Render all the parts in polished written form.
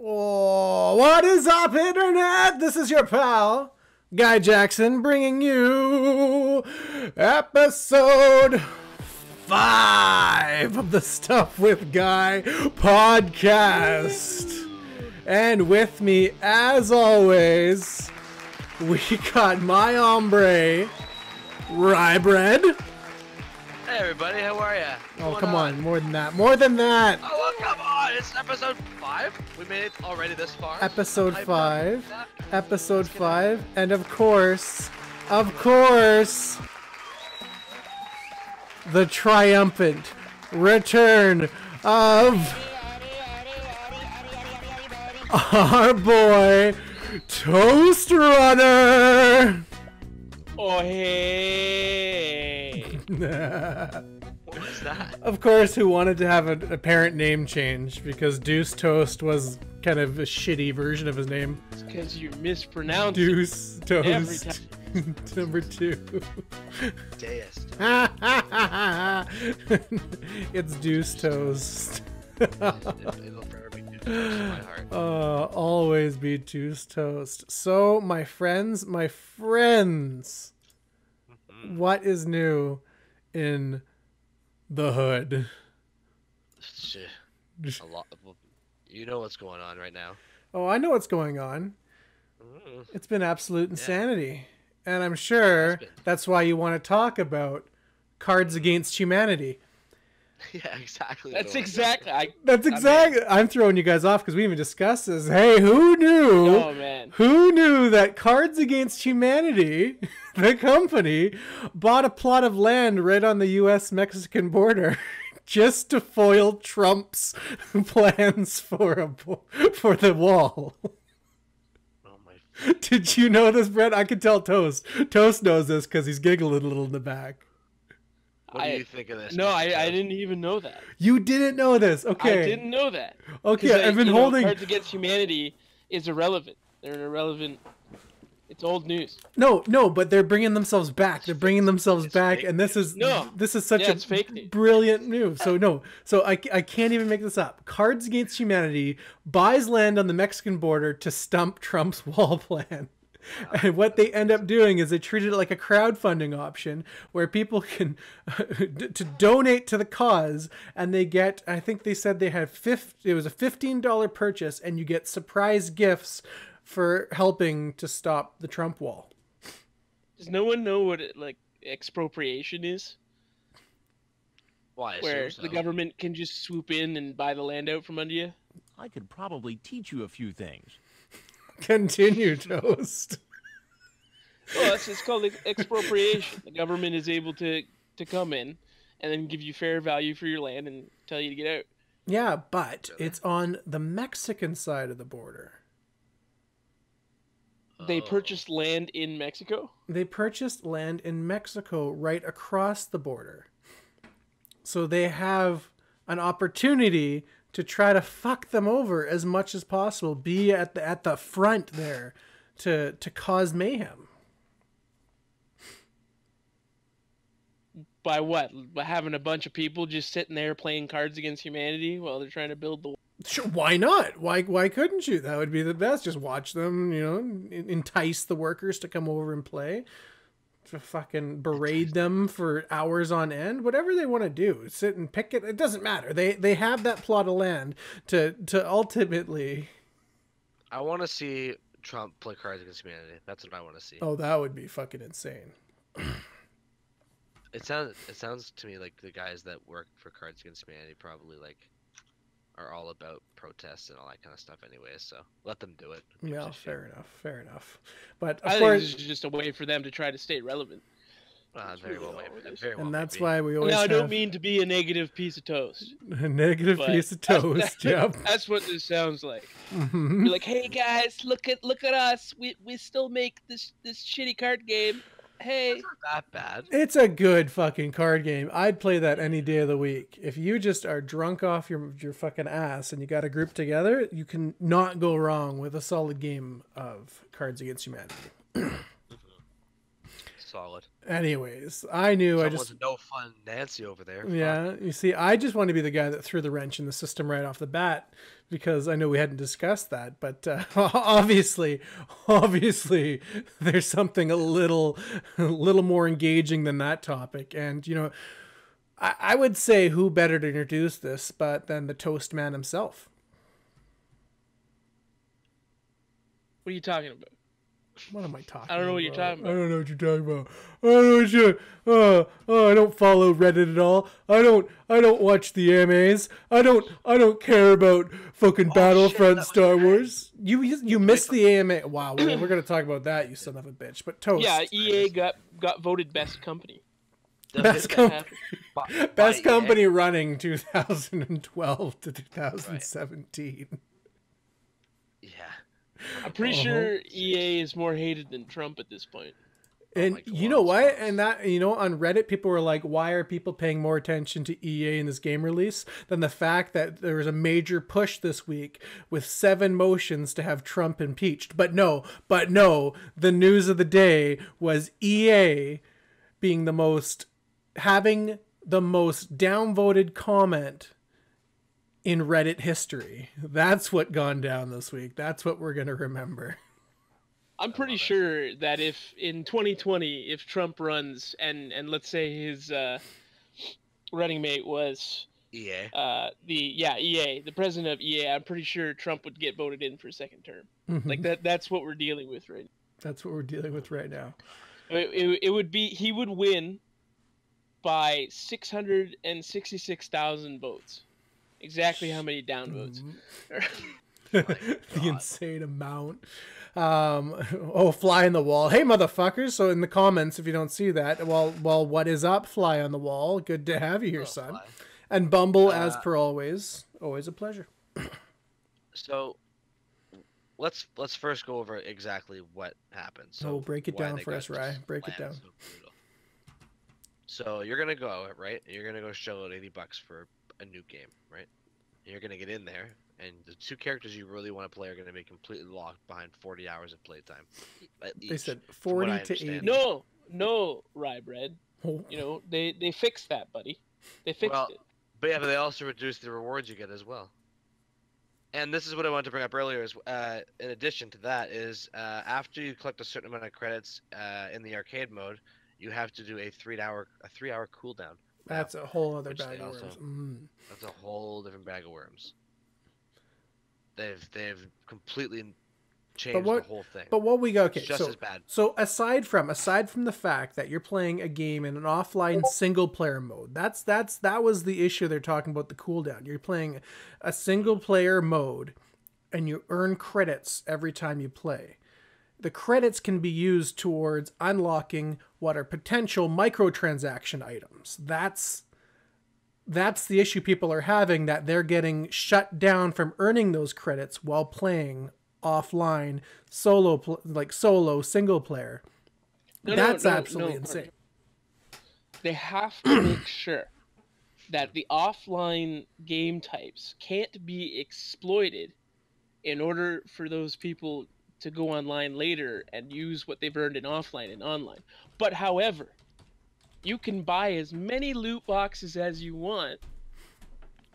Oh, what is up, Internet? This is your pal, Guy Jackson, bringing you episode 5 of the Stuff with Guy podcast. And with me, as always, we got my hombre, Rye Bread. Hey everybody, how are ya? Oh, come on, more than that. More than that. Oh, well, come on, it's episode 5. We made it already this far. Episode I'm 5. not- Episode 5. And of course, the triumphant return of our boy, Toast Runner. Oh, hey. What is that? Of course, who wanted to have an apparent name change because Deuce Toast was kind of a shitty version of his name. It's because you mispronounce Deuce every Toast. time. Number 2. Deist. It's Deuce Toast. It'll forever be Deuce Toast in my heart. Always be Deuce Toast. So, my friends, what is new in the hood? Shit. A lot. Well, you know what's going on right now. Oh, I know what's going on. Mm. It's been absolute insanity. And I'm sure that's why you want to talk about Cards Against Humanity. Yeah, exactly. That's exactly. I'm throwing you guys off because we even discussed this. Hey, who knew? Oh man. Who knew that Cards Against Humanity, the company, bought a plot of land right on the U.S.-Mexican border just to foil Trump's plans for the wall? Oh my. Did you know this, Brett? I could tell Toast. Toast knows this because he's giggling a little in the back. What do you think of this? No, Mr. I Toast? didn't even know that. You didn't know this. Okay. I didn't know that. Okay, I've been holding... Cards Against Humanity is irrelevant. They're an irrelevant. It's old news. No, but they're bringing themselves back. They're bringing themselves back, fake and this is such it's fake news. brilliant move. So I can't even make this up. Cards Against Humanity buys land on the Mexican border to stump Trump's wall plan. And what they end up doing is they treat it like a crowdfunding option where people can to donate to the cause, and they get, I think they said they had it was a $15 purchase, and you get surprise gifts for helping to stop the Trump wall. Does no one know what expropriation is? Why? Where So. the government can just swoop in and buy the land out from under you? I could probably teach you a few things. Continue, Toast. Well, it's called expropriation. The government is able to come in and then give you fair value for your land and tell you to get out. Yeah, but it's on the Mexican side of the border. They purchased land in Mexico? They purchased land in Mexico right across the border. So they have an opportunity to try to fuck them over as much as possible, be at the front there to cause mayhem. By what? By having a bunch of people just sitting there playing Cards Against Humanity while they're trying to build the... Sure, why not? Why couldn't you? That would be the best. Just watch them, entice the workers to come over and play. To fucking berate them for hours on end, whatever they want to do, sit and pick it. It doesn't matter. They have that plot of land to ultimately. I want to see Trump play Cards Against Humanity. That's what I want to see. Oh, that would be fucking insane. It sounds to me like the guys that work for Cards Against Humanity probably are all about protests and all that kind of stuff anyways, so let them do it. Yeah, fair enough. But of I think course, this is just a way for them to try to stay relevant. Very well, and that's why we always Now, I have don't mean to be a negative piece of toast. a negative but piece of toast. Yep. That's what this sounds like. Mhm. You're like, hey guys, look at us. We still make this shitty card game. Hey. It's not that bad. It's a good fucking card game. I'd play that any day of the week. If you just are drunk off your fucking ass and you got a group together, you can not go wrong with a solid game of Cards Against Humanity. Solid. Anyways, I knew Someone's no fun Nancy over there. Yeah, you see, I just want to be the guy that threw the wrench in the system right off the bat because I know we hadn't discussed that, but obviously, there's something a little more engaging than that topic. And you know, I would say who better to introduce this but than the toast man himself. What are you talking about? What am I talking about? I don't know what you're talking about. I don't know what you're talking about. I don't know what you're... I don't follow Reddit at all. I don't watch the AMAs. I don't care about fucking Battlefront Star Wars. You missed the AMA. Wow, we're going to talk about that, you son of a bitch. But toast. Yeah, EA got voted best company. Best company running 2012 to 2017. Right. Yeah. I'm pretty sure EA is more hated than Trump at this point. And you know what? And that, you know, on Reddit, people were like, why are people paying more attention to EA in this game release than the fact that there was a major push this week with 7 motions to have Trump impeached? But no, the news of the day was EA being having the most downvoted comment in Reddit history. That's what gone down this week. That's what we're going to remember. I'm pretty sure that if in 2020, if Trump runs and let's say his running mate was EA, EA, the president of EA, I'm pretty sure Trump would get voted in for a second term. Like that's what we're dealing with right now. That's what we're dealing with right now. It would be, he would win by 666,000 votes. Exactly how many downvotes. The insane amount. Fly on the wall. Hey, motherfuckers. So in the comments, if you don't see that, well, what is up, Fly on the Wall? Good to have you here, son. Fly. And Bumble, as per always a pleasure. So let's first go over exactly what happened. So break it down for us, Rye. Break it down. So you're gonna go, right? You're gonna go shell out $80 for a new game, right? And you're gonna get in there, and the 2 characters you really want to play are gonna be completely locked behind 40 hours of playtime. They said 40 to 80. No, Rye Bread. Oh. You know, they fixed that, buddy. They fixed it. But they also reduced the rewards you get as well. And this is what I wanted to bring up earlier. Is in addition to that is after you collect a certain amount of credits in the arcade mode, you have to do a 3-hour cooldown. That's a whole other bag of worms. That's a whole different bag of worms. They've completely changed the whole thing. But what we got, okay, it's just as bad. So aside from the fact that you're playing a game in an offline single player mode, that was the issue they're talking about, the cooldown. You're playing a single player mode and you earn credits every time you play. The credits can be used towards unlocking what are potential microtransaction items. That's the issue people are having, that they're getting shut down from earning those credits while playing offline solo single player. That's absolutely insane. They have to make sure that the offline game types can't be exploited in order for those people to go online later and use what they've earned in offline and online. But however, you can buy as many loot boxes as you want,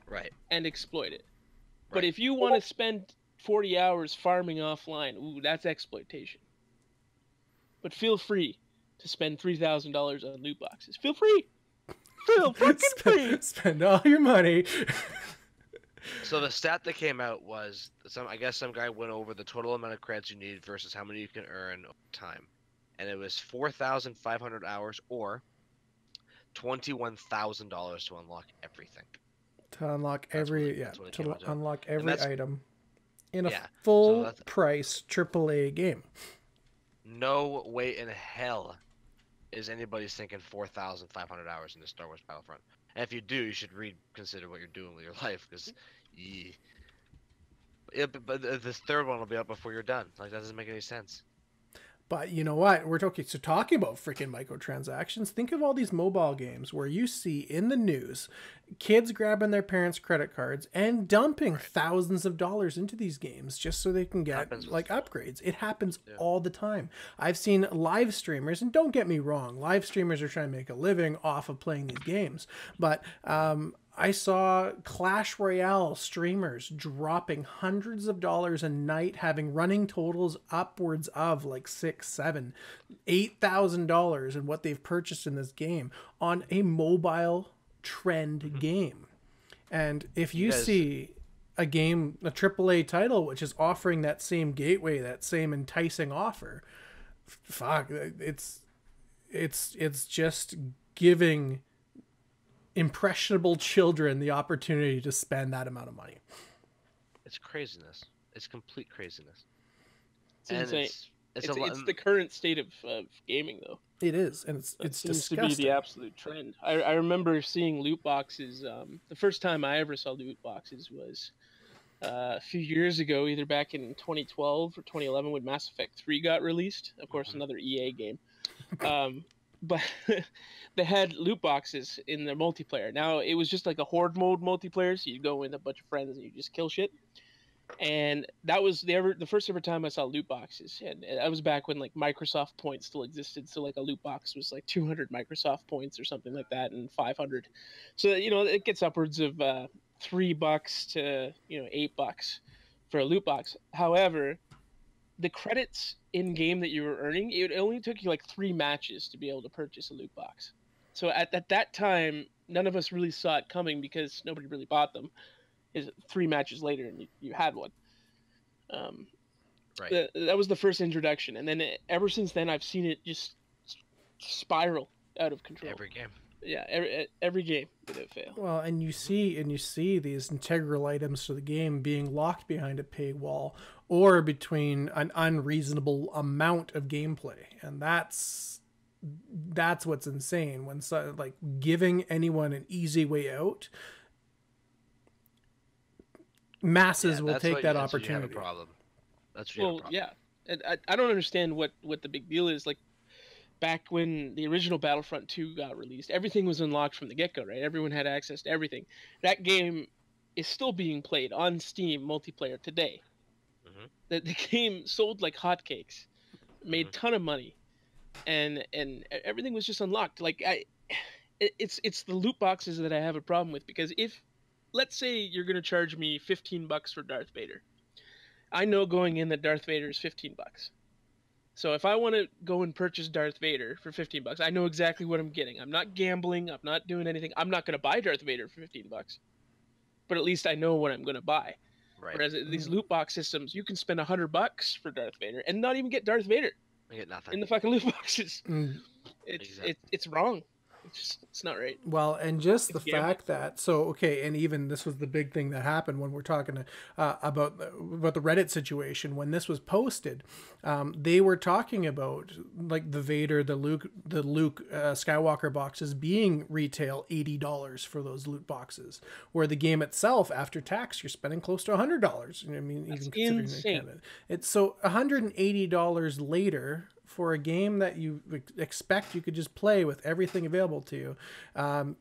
right, and exploit it. Right. But if you want to spend 40 hours farming offline, ooh, that's exploitation. But feel free to spend $3,000 on loot boxes. Feel free. Feel fucking free. Spend all your money. So the stat that came out was some guy went over the total amount of credits you need versus how many you can earn over time, and it was 4,500 hours or $21,000 to unlock everything. To unlock every item in a full full price AAA game. No way in hell is anybody's thinking 4,500 hours in the Star Wars Battlefront. And if you do, you should reconsider what you're doing with your life, because but the 3rd one will be up before you're done. Like, that doesn't make any sense. But you know what? We're talking about freaking microtransactions. Think of all these mobile games where you see in the news kids grabbing their parents' credit cards and dumping thousands of dollars into these games just so they can get like upgrades. It happens all the time. I've seen live streamers, and don't get me wrong, live streamers are trying to make a living off of playing these games. But I saw Clash Royale streamers dropping hundreds of dollars a night, having running totals upwards of like $6,000, $7,000, $8,000 in what they've purchased in this game on a mobile trend game. And if you see a game, a AAA title, which is offering that same gateway, that same enticing offer, fuck, it's just giving impressionable children the opportunity to spend that amount of money. It's craziness. It's complete craziness. It's insane. It's the current state of gaming, though. It is, and it's seems disgusting. to be the absolute trend. I remember seeing loot boxes. The first time I ever saw loot boxes was a few years ago, either back in 2012 or 2011 when Mass Effect 3 got released. Of course, another EA game. But they had loot boxes in their multiplayer. Now, it was just like a horde mode multiplayer, so you go with a bunch of friends and you just kill shit. And that was the first ever time I saw loot boxes. And that was back when like Microsoft points still existed. So like a loot box was like 200 Microsoft points or something like that, and 500. So, you know, it gets upwards of $3 to, you know, $8 for a loot box. However, the credits in game that you were earning, it only took you like 3 matches to be able to purchase a loot box. So at that time, none of us really saw it coming because nobody really bought them. Is 3 matches later and you had one. Right. That was the first introduction, and then ever since then I've seen it just spiral out of control. Every game. Yeah, every game without fail. Well, and you see these integral items to the game being locked behind a paywall or between an unreasonable amount of gameplay, and that's what's insane. When like giving anyone an easy way out, masses will take that opportunity. You have a problem. That's your problem. Yeah, and I don't understand what the big deal is. Like, back when the original Battlefront 2 got released, everything was unlocked from the get-go, right? Everyone had access to everything. That game is still being played on Steam multiplayer today. The game sold like hotcakes, made a ton of money, and everything was just unlocked. Like, it's the loot boxes that I have a problem with, because if, let's say you're going to charge me $15 for Darth Vader, I know going in that Darth Vader is $15. So if I want to go and purchase Darth Vader for $15, I know exactly what I'm getting. I'm not gambling. I'm not doing anything. I'm not going to buy Darth Vader for $15, but at least I know what I'm going to buy. Right. Whereas these loot box systems, you can spend $100 for Darth Vader and not even get Darth Vader. You get nothing In the fucking loot boxes. Exactly. It's wrong. It's not right. Well, and just the fact that, so, okay, and even this was the big thing that happened when we're talking about the Reddit situation. When this was posted, they were talking about like the Vader, the Luke Skywalker boxes being retail $80 for those loot boxes, where the game itself, after tax, you're spending close to $100. I mean, that's even insane. Canada. It's so $180 later for a game that you expect you could just play with everything available to you.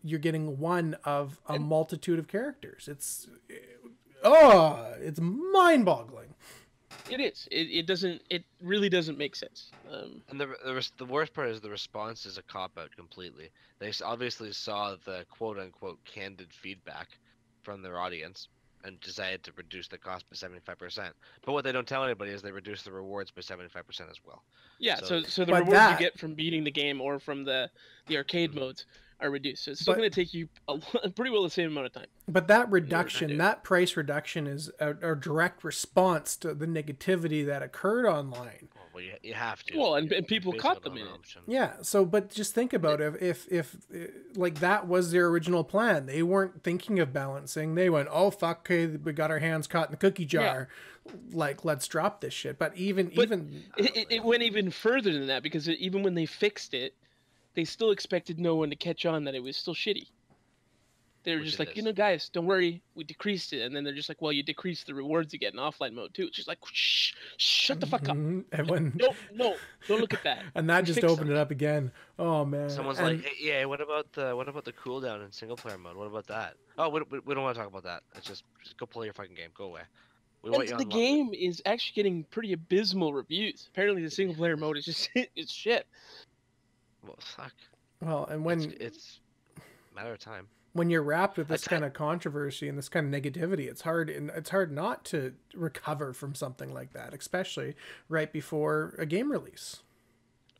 You're getting one of a multitude of characters. It's mind-boggling. It is. It really doesn't make sense. And the worst part is the response is a cop-out completely. They obviously saw the quote-unquote candid feedback from their audience and decided to reduce the cost by 75%. But what they don't tell anybody is they reduce the rewards by 75% as well. Yeah, so the rewards you get from beating the game or from the arcade modes are reduced. So it's still going to take you pretty well the same amount of time. But that reduction, that price reduction is a direct response to the negativity that occurred online. Well, you have to. Well, and people caught them in it. Yeah, so, but just think about it. If like that was their original plan, they weren't thinking of balancing. They went, oh, fuck, okay, we got our hands caught in the cookie jar. Yeah. Like, let's drop this shit. But it went even further than that, because even when they fixed it, they still expected no one to catch on that it was still shitty. They were Which just it like, is. guys, don't worry, we decreased it. And then they're just like, well, you decreased the rewards you get in offline mode too. It's just like, shh, shut the fuck up. And when No, don't look at that. and that We just fixed opened it something. up again. Oh man. Someone's And like, hey, yeah, what about the cooldown in single player mode? What about that? Oh, we don't want to talk about that. It's just go play your fucking game. Go away. We want And you the on. game is actually getting pretty abysmal reviews. Apparently, the single player mode is just it's shit. Well, fuck. well, and when It's a matter of time. when you're wrapped with I this te- kind of controversy and this kind of negativity, it's hard not to recover from something like that, especially right before a game release.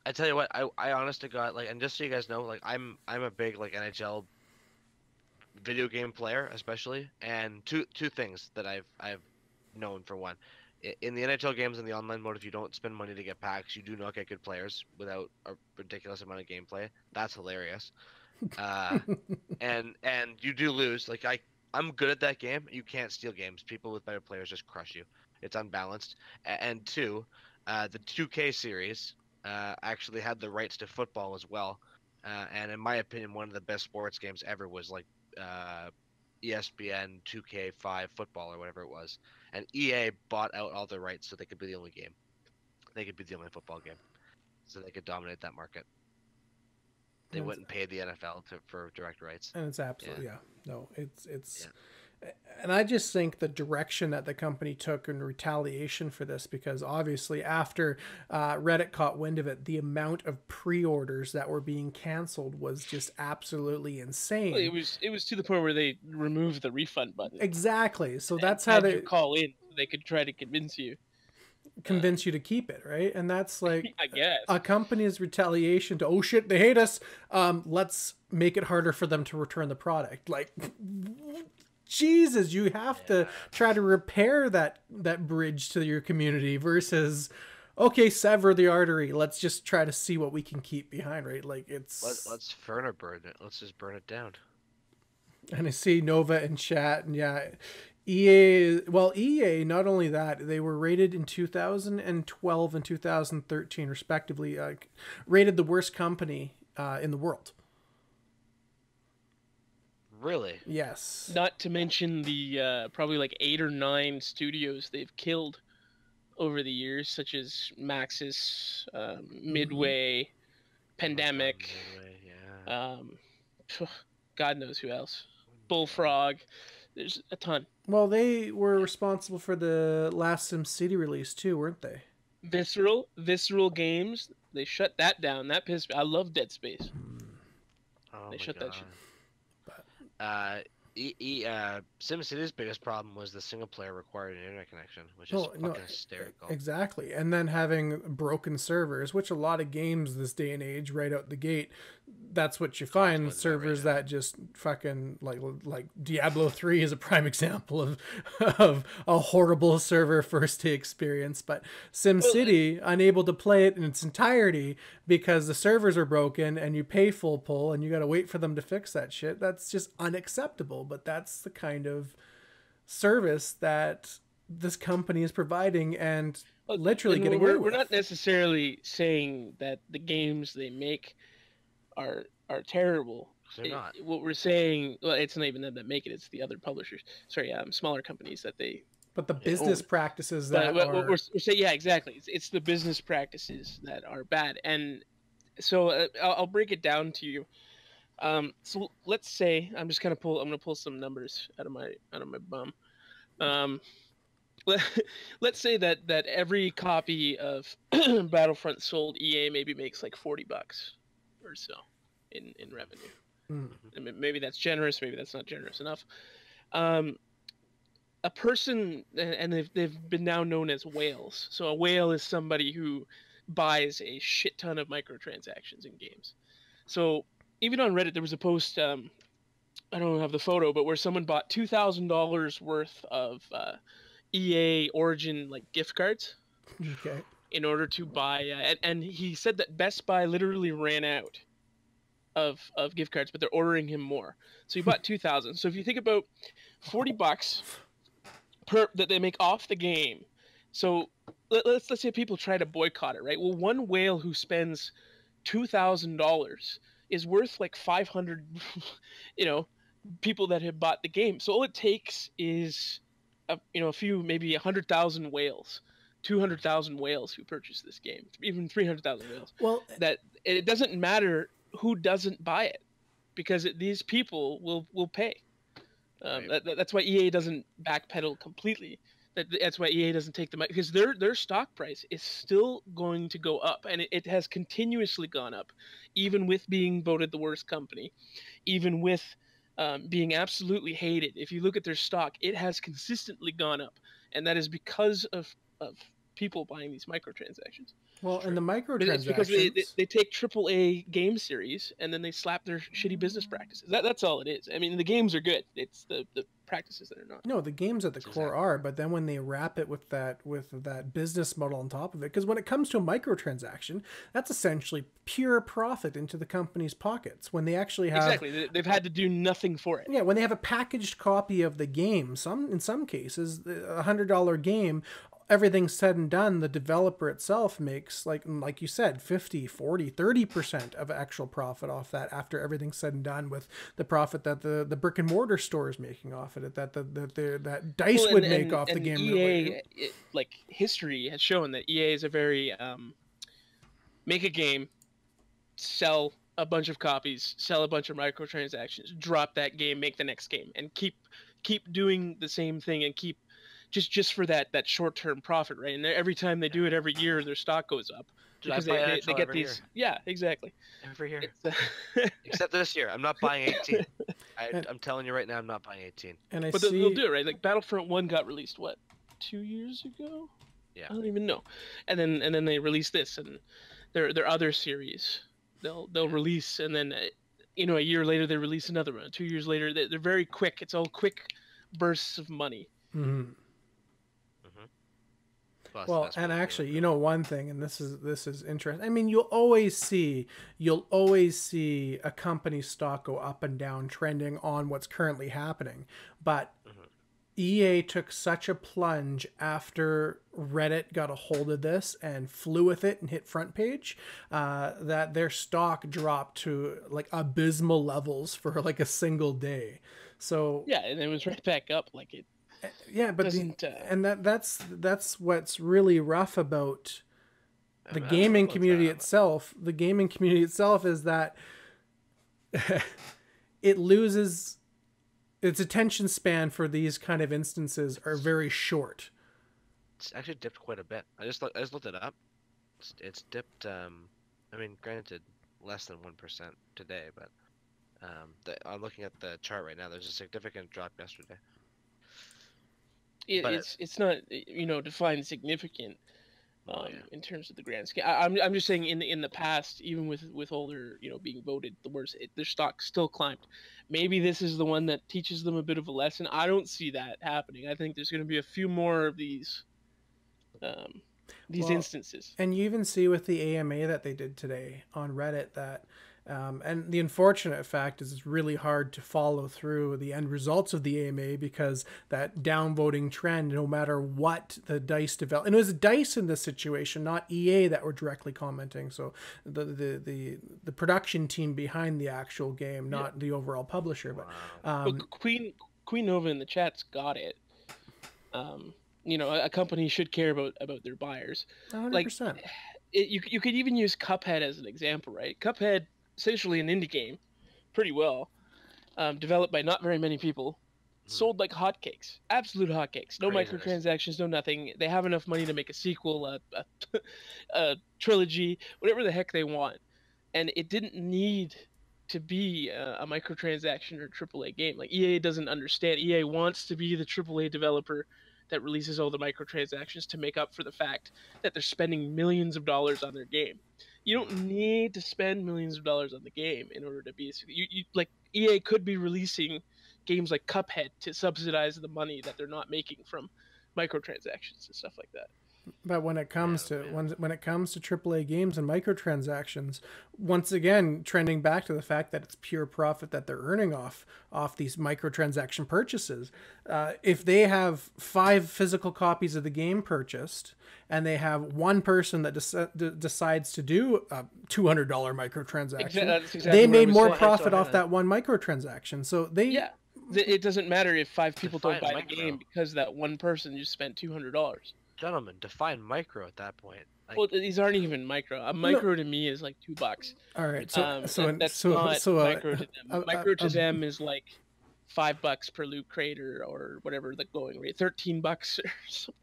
I tell you what, I honest to God, like, and just so you guys know, like, I'm a big like NHL video game player, especially, and two things that I've known. For one, in the NHL games in the online mode, if you don't spend money to get packs, you do not get good players without a ridiculous amount of gameplay. That's hilarious. Uh, and you do lose. Like I'm good at that game. You can't steal games. People with better players just crush you. It's unbalanced. And two, the 2K series actually had the rights to football as well. And in my opinion, one of the best sports games ever was like ESPN 2K5 football or whatever it was. And EA bought out all the rights so they could be the only game. They could be the only football game. So they could dominate that market. They wouldn't pay the NFL for direct rights. And it's absolutely no, it's and I just think the direction that the company took in retaliation for this, because obviously after Reddit caught wind of it, the amount of pre-orders that were being canceled was just absolutely insane. Well, it was to the point where they removed the refund button. Exactly. So that's And how had they you call in. They could try to convince you. convince you to keep it, right? And that's like I guess. a company's retaliation to, oh shit, they hate us. Let's make it harder for them to return the product. Like, Jesus, you have to try to repair that bridge to your community versus, okay, sever the artery. Let's just try to see what we can keep behind, right? Like it's Let's burn it. Let's just burn it down. And I see Nova in chat, and EA, not only that, they were rated in 2012 and 2013 respectively, rated the worst company in the world. Really? Yes. Not to mention the probably like 8 or 9 studios they've killed over the years, such as Maxis, Midway, Pandemic, God knows who else, Bullfrog. There's a ton. Well, they were responsible for the last SimCity release too, weren't they? Visceral Games. They shut that down. That pissed me. I love Dead Space. Oh They my shut God. that shit. SimCity's biggest problem was the single player required an internet connection, which is fucking hysterical. Exactly. And then having broken servers, which a lot of games this day and age, right out the gate, that's what you find. Servers that just fucking like Diablo 3 is a prime example of a horrible server first day experience. But SimCity, unable to play it in its entirety because the servers are broken and you pay full pull and you got to wait for them to fix that shit. That's just unacceptable. But that's the kind of service that this company is providing and literally getting away with. We're not necessarily saying that the games they make are terrible. They're not. What we're saying, well, it's not even them that make it; it's the other publishers. Sorry, smaller companies that they. But the business practices that we're saying, yeah, exactly. It's the business practices that are bad, and so I'll break it down to you. So let's say I'm gonna pull some numbers out of my bum. Let's say that every copy of Battlefront sold, EA maybe makes like $40 or so in revenue. And maybe that's generous, maybe that's not generous enough. A person, and they've been now known as whales. So a whale is somebody who buys a shit ton of microtransactions in games. So even on Reddit, there was a post, I don't have the photo, but where someone bought $2,000 worth of EA Origin like gift cards. Okay. In order to buy, and he said that Best Buy literally ran out of gift cards, but they're ordering him more. So he bought 2,000. So if you think about $40 per that they make off the game, so let's say people try to boycott it, right? Well, one whale who spends $2,000 is worth like 500, people that have bought the game. So all it takes is a few, maybe 100,000 whales, 200,000 whales who purchase this game, even 300,000 whales. Well, That it doesn't matter who doesn't buy it, because these people will pay. That's why EA doesn't backpedal completely. That's why EA doesn't take the money, because their stock price is still going to go up, and it has continuously gone up, even with being voted the worst company, even with being absolutely hated. If you look at their stock, it has consistently gone up, and that is because of people buying these microtransactions. well, and the But it's because microtransactions. they take AAA game series and then they slap their shitty business practices. That's all it is. I mean, the games are good. It's the practices that are not. No, the games at the core are, but then when they wrap it with that business model on top of it, because when it comes to a microtransaction, that's essentially pure profit into the company's pockets. When they actually have Exactly, they've had to do nothing for it. yeah, when they have a packaged copy of the game, in some cases, $100 game, everything said and done, the developer itself makes, like you said, 50, 40, 30% of actual profit off that after everything's said and done, with the profit that the brick and mortar store is making off it, that DICE would make off the game. EA, like history has shown that EA is a very make a game, sell a bunch of copies, sell a bunch of microtransactions, drop that game, make the next game, and keep doing the same thing, and keep just for that short-term profit, right? And every time they do it, every year their stock goes up, because they get these. Yeah, exactly. Every year. Except this year, I'm not buying 18. I'm telling you right now, I'm not buying 18. But they'll do it, right? Like Battlefront 1 got released, what, 2 years ago? Yeah. I don't even know. And then they release this, and their other series they'll release, and then a year later they release another one. 2 years later, they're very quick. It's all quick bursts of money. Mm-hmm. Well, and actually, one thing, and this is interesting. I mean, you'll always see a company stock go up and down, trending on what's currently happening. But EA took such a plunge after Reddit got a hold of this and flew with it and hit front page, that their stock dropped to like abysmal levels for like a single day. So yeah, and it was right back up like it. Yeah, but that's what's really rough about the gaming community itself. The gaming community itself is that it loses its attention span for these kind of instances are very short. It's actually dipped quite a bit. I just looked it up. It's dipped. I mean, granted, less than 1% today, but I'm looking at the chart right now. There's a significant drop yesterday. It's not defined significant in terms of the grand scale. I'm just saying in the past, even with all their being voted the worst, their stock still climbed. Maybe this is the one that teaches them a bit of a lesson. I don't see that happening. I think there's going to be a few more of these instances. And you even see with the AMA that they did today on Reddit that. And the unfortunate fact is it's really hard to follow through the end results of the AMA, because that downvoting trend, no matter what the DICE developed, and it was DICE in this situation, not EA, that were directly commenting. So the production team behind the actual game, not the overall publisher. But Queen Nova in the chat's got it. A company should care about their buyers. 100%. You could even use Cuphead as an example, right? Cuphead, essentially an indie game, pretty well, developed by not very many people, sold like hotcakes, absolute hotcakes. No microtransactions, no nothing. They have enough money to make a sequel, a trilogy, whatever the heck they want, and it didn't need to be a microtransaction or AAA game. Like EA doesn't understand. EA wants to be the AAA developer that releases all the microtransactions to make up for the fact that they're spending millions of dollars on their game. You don't need to spend millions of dollars on the game in order to be like EA could be releasing games like Cuphead to subsidize the money that they're not making from microtransactions and stuff like that. But when it comes Yeah, to man. when it comes to AAA games and microtransactions, once again trending back to the fact that it's pure profit that they're earning off these microtransaction purchases. If they have 5 physical copies of the game purchased, and they have one person that decides to do a $200 microtransaction, That's exactly they what I made was more saying. profit off Yeah. that one microtransaction. So they Yeah, it doesn't matter if 5 people don't Define buy the micro. game because that one person just spent $200. Gentlemen, define micro at that point. Like, Well, these aren't even micro. A micro to me is like $2. all right. That's not micro to them. Micro to them is like $5 per loot crate or whatever the going rate, $13 or something.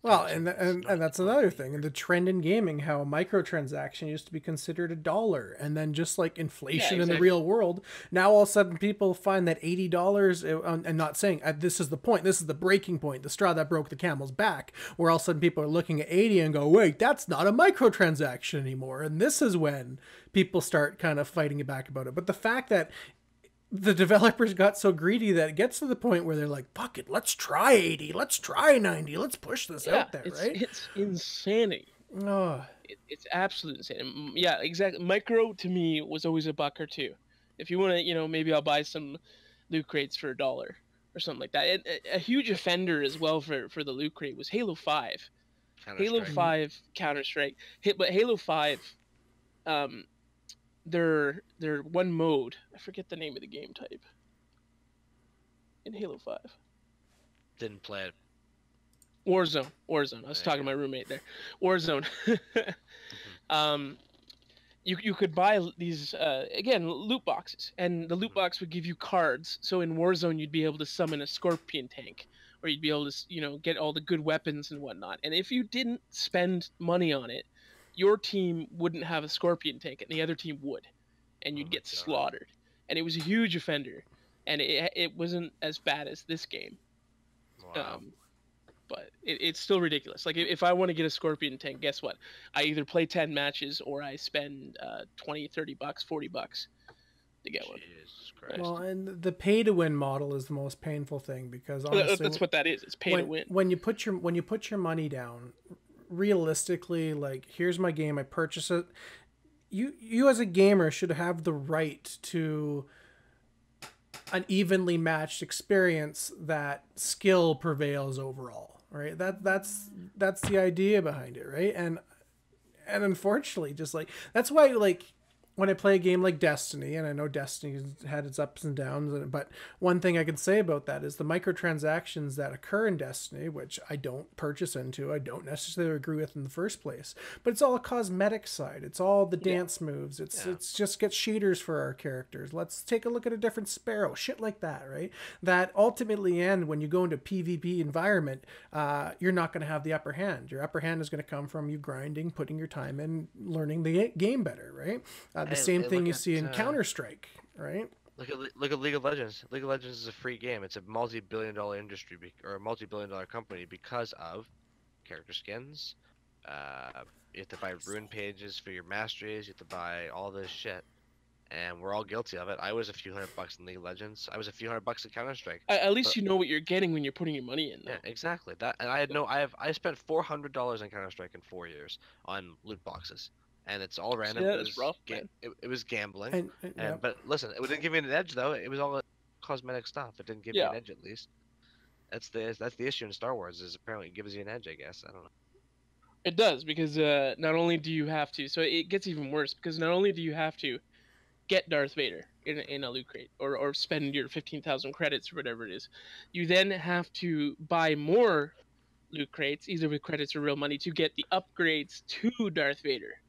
Well, Gotcha. and that's another thing. And the trend in gaming, how a microtransaction used to be considered $1, and then just like inflation in the exactly. real world, now all of a sudden people find that $80, and not saying this is the point, this is the breaking point, the straw that broke the camel's back, where all of a sudden people are looking at 80 and go, wait, that's not a microtransaction anymore, and this is when people start kind of fighting back about it. But the fact that the developers got so greedy that it gets to the point where they're like, fuck it, let's try 80, let's try 90, let's push this out there, right? It's insanity. Oh, It's absolute insanity. Yeah, exactly. Micro to me was always $1 or $2. If you want to, maybe I'll buy some loot crates for $1 or something like that. A huge offender as well for the loot crate was Halo 5. Halo 5 Counter-Strike. But Halo 5, their one mode, I forget the name of the game type in Halo 5. didn't play it. Warzone. I was talking to my roommate there. Warzone. You could buy these again loot boxes, and the loot box would give you cards. So in Warzone, you'd be able to summon a scorpion tank, or you'd be able to get all the good weapons and whatnot. And if you didn't spend money on it, your team wouldn't have a scorpion tank, and the other team would, and you'd get slaughtered. And it was a huge offender, and it wasn't as bad as this game. Wow. But it's still ridiculous. Like, if I want to get a scorpion tank, guess what? I either play 10 matches or I spend $20, $30, $40 to get one. Jesus Christ. well, and the pay to win model is the most painful thing, because honestly, That's what that is. It's pay to win. When you put your money down, realistically, like, here's my game, I purchase it. You as a gamer should have the right to an evenly matched experience that skill prevails overall, right? That's the idea behind it, right? And unfortunately, just like, that's why, like, when I play a game like Destiny, and I know Destiny's had its ups and downs, but one thing I can say about that is the microtransactions that occur in Destiny, which I don't purchase into, I don't necessarily agree with in the first place, but it's all a cosmetic side. It's all the dance moves. It's just get shaders for our characters. Let's take a look at a different Sparrow, shit like that, right? That ultimately end when you go into PvP environment, you're not going to have the upper hand. Your upper hand is going to come from you grinding, putting your time in, learning the game better, right? The same thing you see in Counter-Strike, right? Look at League of Legends. League of Legends is a free game. It's a multi-billion-dollar industry or a multi-billion-dollar company because of character skins. You have to buy rune pages for your masteries. You have to buy all this shit, and we're all guilty of it. I was a few $100 in League of Legends. I was a few $100 in Counter-Strike. At least you know what you're getting when you're putting your money in. Yeah, exactly. That, and I spent $400 on Counter-Strike in 4 years on loot boxes. And it's all random. Yeah, that's rough, man. It was gambling. Yeah. But listen, it didn't give me an edge though. It was all cosmetic stuff. It didn't give me an edge at least. That's the issue in Star Wars, is apparently it gives you an edge, I guess. I don't know. It does, because not only do you have to, so it gets even worse, because not only do you have to get Darth Vader in a loot crate, or spend your 15,000 credits or whatever it is, you then have to buy more loot crates, either with credits or real money, to get the upgrades to Darth Vader.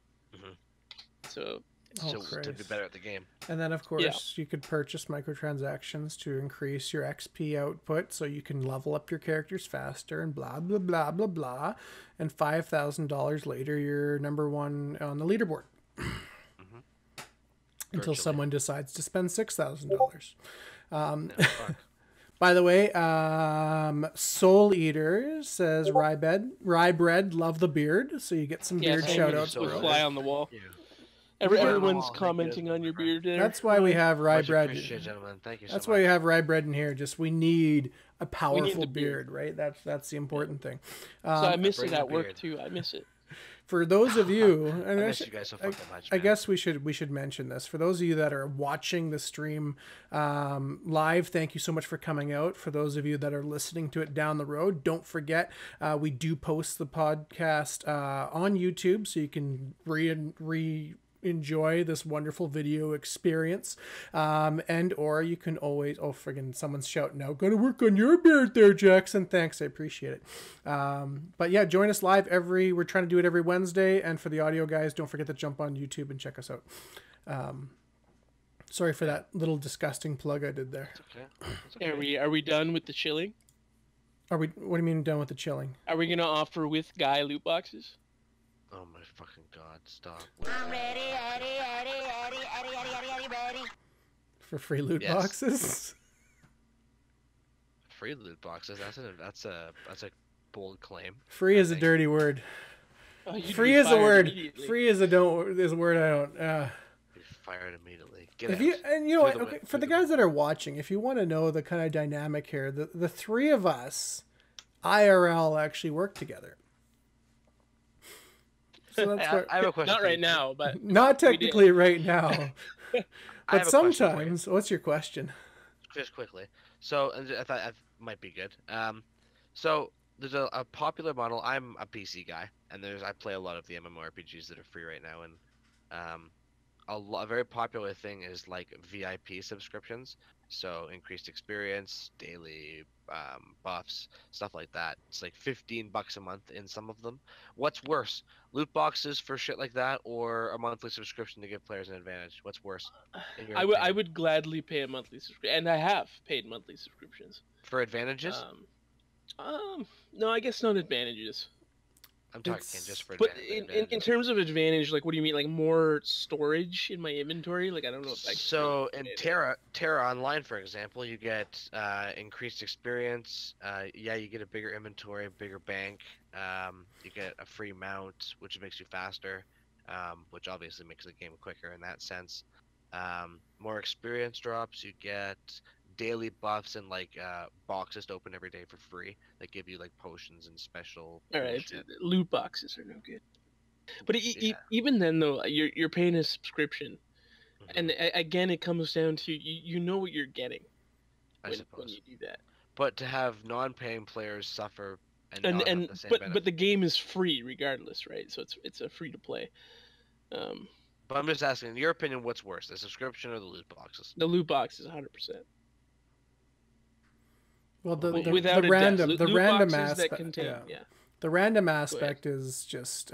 So to be better at the game. And then, of course, you could purchase microtransactions to increase your XP output so you can level up your characters faster and blah, blah, blah, blah, blah. And $5,000 later, you're number one on the leaderboard. Until someone decides to spend $6,000. By the way, Soul Eater says, Rye bread, love the beard. So you get some beard shout outs. Fly on the wall. Yeah. Everyone's Thank you. commenting on your beard there. That's why we have rye Much bread. appreciated, gentlemen. Thank you so That's much. why you have rye bread in here. Just we need a powerful the beard, beard. right? That's the important thing. So I miss bring it the at work beard. too. I miss it. For those of you, I and miss you guys so fucking much. I Man. guess we should mention this. For those of you that are watching the stream live, thank you so much for coming out. For those of you that are listening to it down the road, don't forget we do post the podcast on YouTube, so you can enjoy this wonderful video experience, and or you can always friggin' someone's shouting now, gonna work on your beard there, Jackson. Thanks, I appreciate it. But yeah, join us live we're trying to do it every Wednesday, and for the audio guys, don't forget to jump on YouTube and check us out. Sorry for that little disgusting plug I did there. It's okay. Are we done with the chilling? What do you mean done with the chilling? Are we gonna offer with Guy loot boxes? Oh my fucking god! Stop. I'm ready. For free loot Yes. boxes? Free loot boxes. That's a bold claim. Free I is a think. dirty word. Oh, you'd Free be is a fired word. immediately. Free is a word I don't. Be fired immediately. Get If out. you and you know what? Through the Okay, wi- for the through guys that are watching, if you want to know the kind of dynamic here, the three of us, IRL, actually work together. So that's Hey, what, I have a question. Not for you. right now, but not technically right now, I but have a question for you. sometimes. What's your question? Just quickly. So and I thought that might be good. So there's a popular model. I'm a PC guy, and I play a lot of the MMORPGs that are free right now, and a very popular thing is like VIP subscriptions. So increased experience, daily buffs, stuff like that. It's like $15 a month in some of them. What's worse, loot boxes for shit like that, or a monthly subscription to give players an advantage? What's worse? in your I opinion? would gladly pay a monthly subscription, and I have paid monthly subscriptions. For advantages. No, I guess not advantages. I'm talking It's- just for But advantages. in terms of advantage, like, what do you mean? Like more storage in my inventory? Like, I don't know if I. So in Terra Online, for example, you get increased experience. Yeah, you get a bigger inventory, a bigger bank. You get a free mount, which makes you faster, which obviously makes the game quicker in that sense. More experience drops. You get daily buffs and like boxes to open every day for free that give you like potions and special. All cool right, shit. loot boxes are no good. But Yeah. even then, though, you're paying a subscription, Mhm. and again, it comes down to you know what you're getting I when suppose. you do that. But to have non-paying players suffer and And not and have the same but benefit. the game is free regardless, right? So it's a free to play. But I'm just asking, in your opinion, what's worse, the subscription or the loot boxes? The loot box is 100%. Well, the Without a doubt. random Loot the random boxes that aspect. contain, Yeah. The random aspect is just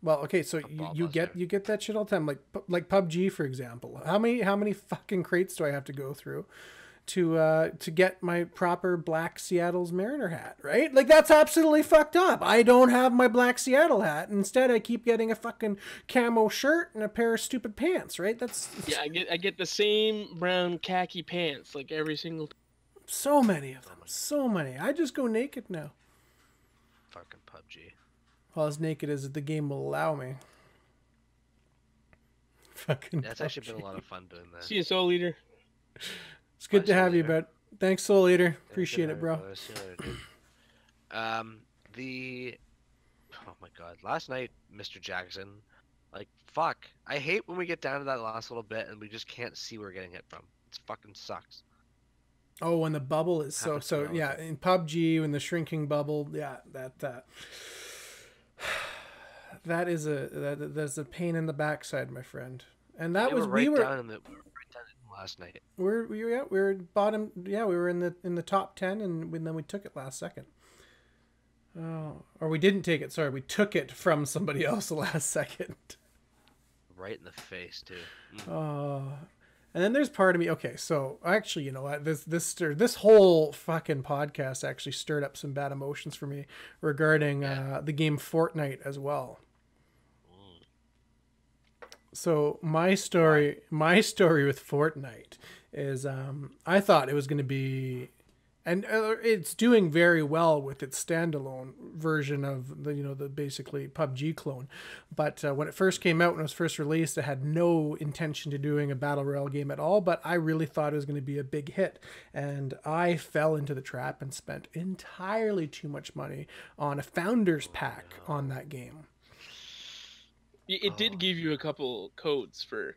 well, okay, so you get that shit all the time, like PUBG, for example. How many fucking crates do I have to go through to get my proper black Seattle's Mariner hat, right? Like, that's absolutely fucked up. I don't have my black Seattle hat. Instead, I keep getting a fucking camo shirt and a pair of stupid pants, right? That's Yeah, I get the same brown khaki pants like every single. so many of them. So many. I just go naked now. Fucking PUBG. Well, as naked as the game will allow me. Fucking That's actually been PUBG. a lot of fun doing that. CSO leader. It's good to Bye, have you, Soul Eater. bud. Thanks, Soul Eater. Yeah, Appreciate good it, bro. having you, See you later, dude. Oh my god, last night, Mr. Jackson, like, fuck. I hate when we get down to that last little bit and we just can't see where we're getting hit from. It fucking sucks. Oh, when the bubble is Happens to me all the yeah, in PUBG, when the shrinking bubble, yeah, that's a pain in the backside, my friend. And that Yeah, was we were right down in last night. we were bottom, yeah, we were in the top 10, and then we took it last second. Oh, or we didn't take it. Sorry, we took it from somebody else the last second. Right in the face, too. Oh, and then there's part of me. Okay, so actually, you know what? This whole fucking podcast actually stirred up some bad emotions for me regarding the game Fortnite as well. So my story with Fortnite is I thought it was going to be And it's doing very well with its standalone version of the the basically PUBG clone. But when it first came out, when it was first released, it had no intention to doing a battle royale game at all. But I really thought it was going to be a big hit, and I fell into the trap and spent entirely too much money on a founders pack on that game. It did give you a couple codes for.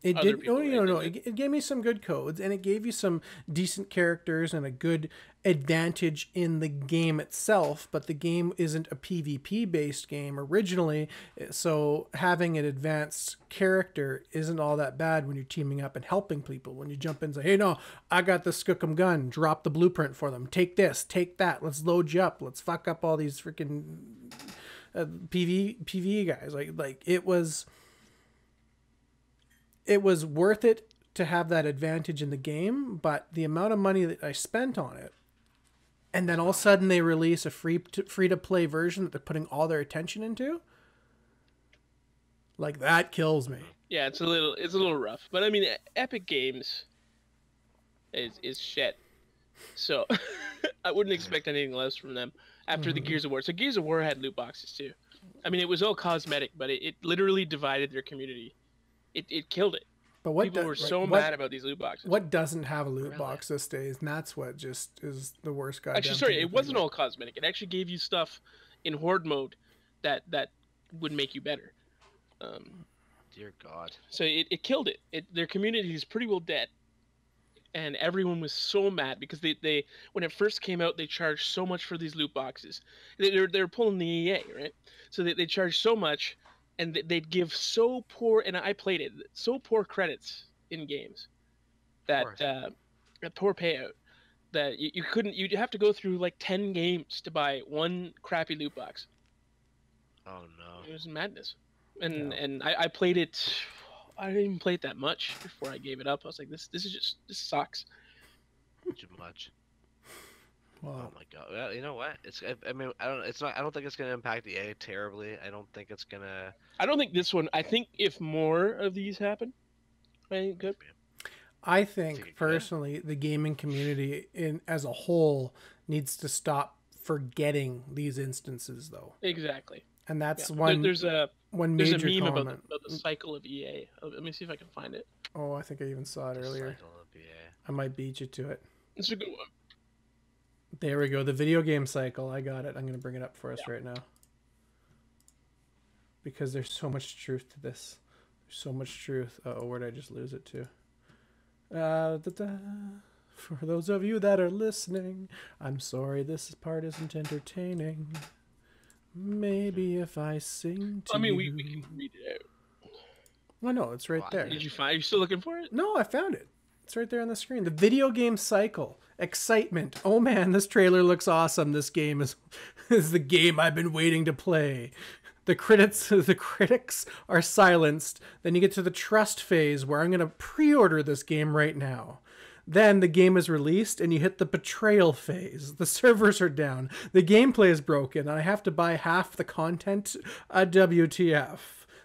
It Other did. people, right? No. It gave me some good codes, and it gave you some decent characters and a good advantage in the game itself. But the game isn't a PvP based game originally, so having an advanced character isn't all that bad when you're teaming up and helping people. When you jump in and say, "Hey, no, I got the Skookum gun. Drop the blueprint for them. Take this. Take that. Let's load you up. Let's fuck up all these freaking PvE guys." Like it was worth it to have that advantage in the game, but the amount of money that I spent on it, and then all of a sudden they release a free to play version that they're putting all their attention into, like that kills me. Yeah, it's a little rough, but I mean, Epic Games is shit. So I wouldn't expect anything less from them after the Gears of War. So Gears of War had loot boxes too. I mean, it was all cosmetic, but it literally divided their community. It killed it. But what People were so mad about these loot boxes. What doesn't have a loot box these days? And that's what just is the worst goddamn Actually, sorry, thing it wasn't all cosmetic. It actually gave you stuff in Horde mode that would make you better. Dear God. So it killed it. Their community is pretty well dead. And everyone was so mad because they when it first came out, they charged so much for these loot boxes. They're pulling the EA, right? So they charged so much, and they'd give so poor, and I played it, so poor credits in games that a poor payout that you couldn't. You'd have to go through like 10 games to buy one crappy loot box. Oh no! It was madness, and I played it. I didn't even play it that much before I gave it up. I was like, this sucks. Too much. Wow. Oh my God! Well, you know what? I mean, I don't think it's gonna impact EA terribly. I don't think it's gonna. I don't think this one. I think if more of these happen, good. I think personally, the gaming community as a whole needs to stop forgetting these instances, though. Exactly. And that's There's a major meme comment. about the cycle of EA. Let me see if I can find it. Oh, I think I even saw it earlier. Cycle of EA. I might beat you to it. It's a good one. There we go. The video game cycle. I got it. I'm going to bring it up for us right now. Because there's so much truth to this. There's so much truth. Oh, where did I just lose it to? For those of you that are listening, I'm sorry this part isn't entertaining. Maybe if I sing to you. We can read it out. Oh, no, it's right there. Did you find? Are you still looking for it? No, I found it. It's right there on the screen. The video game cycle. Excitement. Oh man, this trailer looks awesome. This game is the game I've been waiting to play. The critics are silenced. Then you get to the trust phase where I'm going to pre-order this game right now. Then the game is released and you hit the betrayal phase. The servers are down. The gameplay is broken and I have to buy half the content. WTF.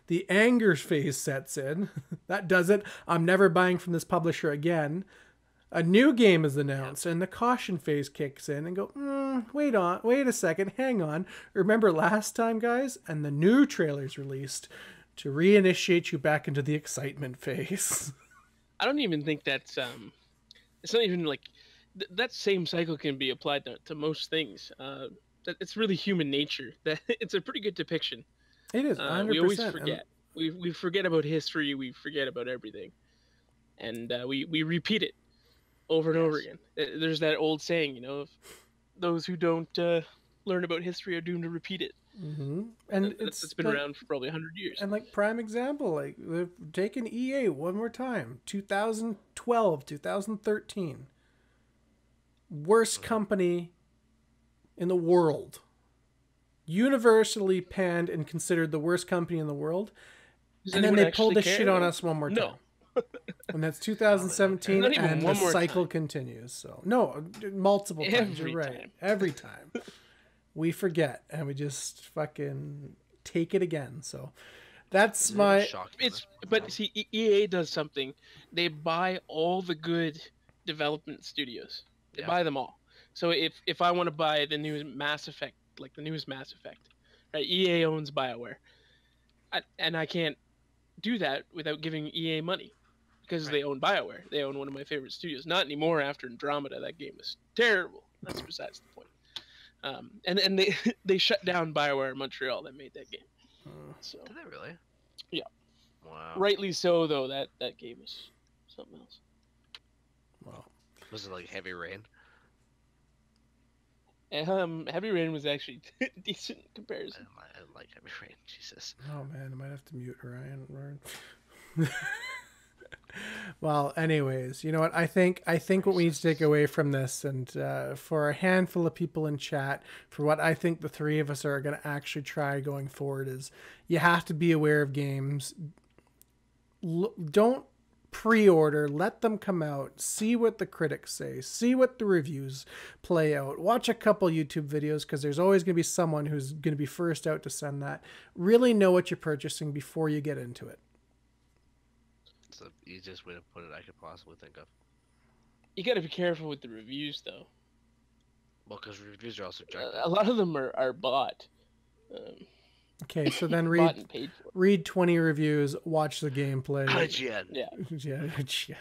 The anger phase sets in. That does it. I'm never buying from this publisher again. A new game is announced and the caution phase kicks in and go, wait a second, hang on. Remember last time, guys? And the new trailer's released to reinitiate you back into the excitement phase. I don't even think that's it's not even like that same cycle can be applied to most things. It's really human nature. That it's a pretty good depiction. It is 100%. We always forget. We forget about history. We forget about everything, and we repeat it over and over again. There's that old saying, you know, those who don't learn about history are doomed to repeat it. Mm-hmm. And it's been around for probably 100 years. And like prime example, like they've taken EA one more time, 2012, 2013, worst company in the world, universally panned and considered the worst company in the world, and then they pulled the shit on us one more time. No. And that's 2017, and the cycle continues. So no, multiple times. You're right. Every time we forget, and we just fucking take it again. So that's my. But see, EA does something. They buy all the good development studios. They buy them all. So if I want to buy the new Mass Effect, like the newest Mass Effect, right? EA owns BioWare, and I can't do that without giving EA money because they own BioWare. They own one of my favorite studios. Not anymore after Andromeda. That game was terrible. That's besides the point. And they they shut down BioWare in Montreal that made that game. So Did they really? yeah, Wow. rightly so though. That game was something else. Well, Was it like Heavy Rain? Heavy Rain was actually decent in I comparison. didn't like Heavy Rain. Jesus. oh man, I might have to mute Ryan. Well, anyways, you know what? I think what we need to take away from this, and for a handful of people in chat, for what I think the three of us are going to actually try going forward, is you have to be aware of games. Don't pre-order, let them come out, see what the critics say, see what the reviews play out, watch a couple YouTube videos, because there's always going to be someone who's going to be first out to send that. Really know what you're purchasing before you get into it. It's the easiest way to put it I could possibly think of. You got to be careful with the reviews though. Well, because reviews are also subjective. A lot of them are bought. Okay, so then Bought and paid for. read 20 reviews, watch the gameplay. IGN. Yeah. Yeah.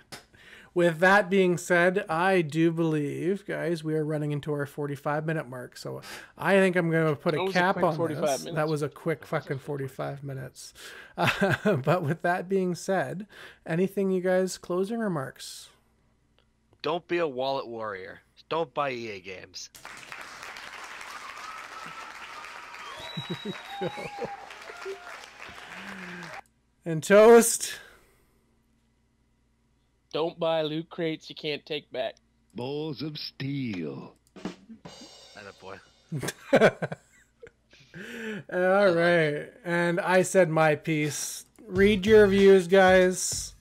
With that being said, I do believe, guys, we are running into our 45-minute mark. So I think I'm going to put a cap on 45 this. minutes. That was a quick fucking 45 minutes. But with that being said, anything, you guys, closing remarks? Don't be a wallet warrior. Don't buy EA games. And Toast? Don't buy loot crates you can't take back. Balls of steel. Attaboy. All right. And I said my piece. Read your reviews, guys.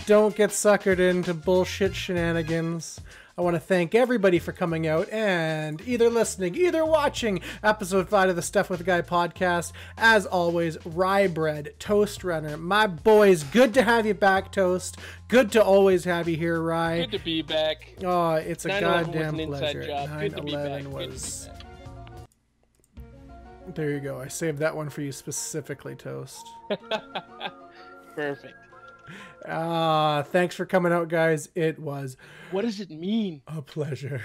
Don't get suckered into bullshit shenanigans. I want to thank everybody for coming out and either listening, either watching episode 5 of the Stuff with Guy podcast. As always, Rye Bread, Toast Runner, my boys. Good to have you back, Toast. Good to always have you here, Rye. Good to be back. Oh, it's a 9/11 goddamn was an inside pleasure. job. Good to be back. 9/11 Good to be was. back. There you go. I saved that one for you specifically, Toast. Perfect. Thanks for coming out, guys. It was What does it mean? a pleasure.